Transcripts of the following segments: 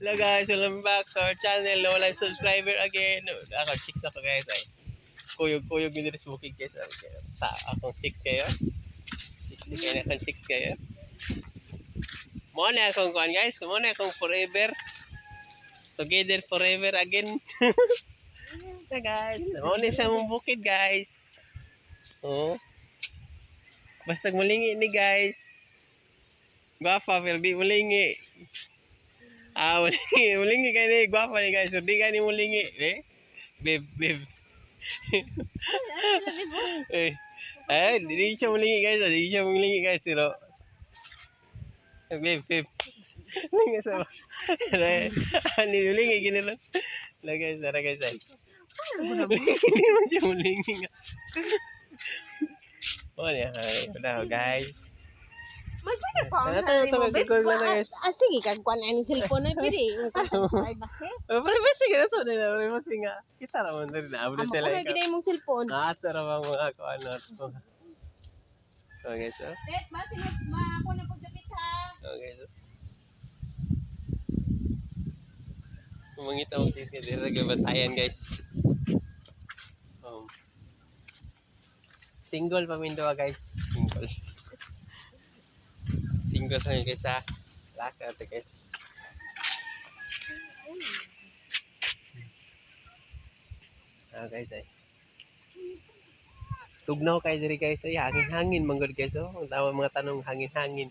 Hello guys, welcome back to our channel. Wala subscriber again. Ako, chicks ako guys ay. Kuyog yun rin sa bukid guys. Sa akong chicks kayo. Kaya na akong chicks kayo. Muna akong kuhan guys. Muna akong forever. Together forever again. Na guys. Muna sa mong bukid guys. Oh. Basta mulingi ni guys. Gwapa pero di mulingi. Mulingi kayo ni gwapa ni guys. So di ka ni mulingi. Babe. Di siya mulingi guys. Di siya mulingi guys. Pero babe. Mulingi sa mulingi gini lang. Tara guys. Hindi mo siya mulingi nga. Wala guys. Magpili pa ang Ito, kagkagol na guys. Sige, kagkuhan na yung cellphone na pili. Privacy. Privacy ka na sa nila. Privacy nga. Kita naman na rin. Abro Amo ko sila na gina mong cellphone. ito naman mga ano. Okay, so. Bet, basi ako na pagdapit ha. Okay, so. Mangita mo siya dito sa gabatayan guys. Single pamindawa guys. Single sa guys ha. Laka ito guys. Guys ay. Tugnaw kayo diri guys ay hangin manggod guys oh. Ang tama mga tanong hangin.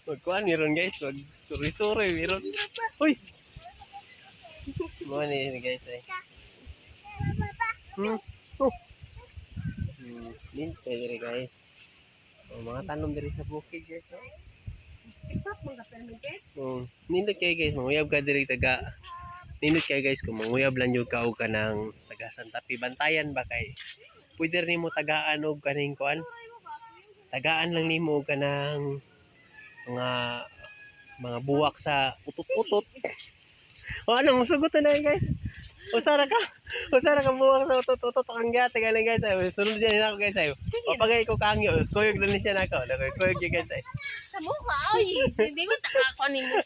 Magkuhan meron guys, mag suri meron. Uy. Mo ni guys ay. Ninte diri guys. Mga tanom diri sa bukid guys oh. TikTok mga permit. Nindot kayo guys, manguyab ka diri taga. Nindot kayo guys kung manguyab lang yung ka ng taga Santa Fe. Bantayan ba kay? Pwede rin mo tagaan og kaning kuan. Tagaan lang nimo og kanang mga buwak sa utot-utot. Ano mo sugot na guys? Usara ka buwak sa utot-utot ang gata galing guys. Sunod diyan ako guys ay. Papagay ko kangyo. Kuyog na siya nako. Kuyog gyud guys ay. Kamu ka ay, hindi mo takakon nimo.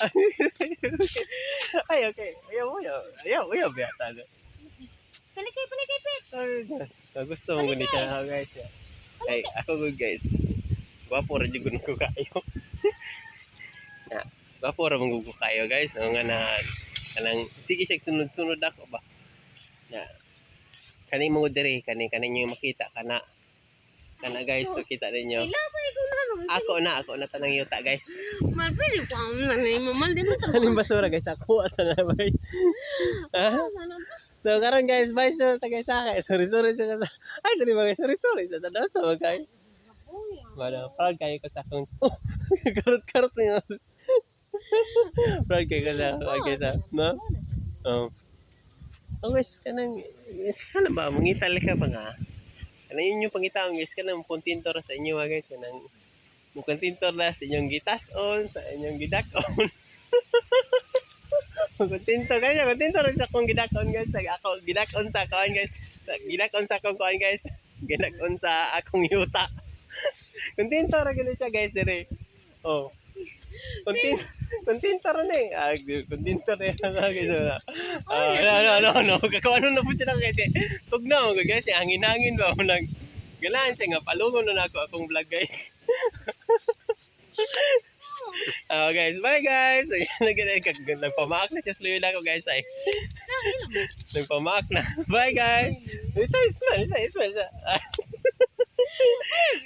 Ay okay. Ayaw biya tayo. Palikay pit. Gusto mo guni siya guys. Ay, ako good guys. Gwapo ra jud ko kayo. Na, gwapo ra mong ko kayo guys. Nga na kanang sige siya sunod-sunod ako ba. Na. Kani mo diri kani niyo makita kana guys so kita ninyo. Ila pa ikaw na Ako na tanang yuta guys. Malpili ko ang nanay mo mal di mo ta. Kaning basura guys ako asa na ba. So karon guys, bye sa tagay sa akin. Sorry sa. Ay, dali ba guys? Sorry sa tanaw sa bagay. Wala, proud kayo ko sa akong karot niyo. Proud kayo sa sa, no? Guys, kanang ba mangital ka ba nga? Kanang inyo pangitaon guys, kanang kontento ra sa inyo guys, kanang mo kontento ra sa inyong gitas-on, sa inyong gidak-on. Kontento rin sa akong gidakon guys. Ako gidakon sa akong guys. Gidakon sa akong kuan guys. Gidakon sa akong yuta. Kontento ra gid siya guys dire. Oh. Kontento ra ni. Kontento ra guys. No. Kakano na po siya guys. Tugnaw guys, hangin ba mo nag galaan siya nga palungon na ako akong vlog guys. Guys, bye guys. Nagpamak na siya sluyo na ako guys ay. Nagpamak na. Bye guys. Smile.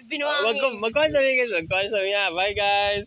Binuang. Magkuhan sa mga guys. Bye guys.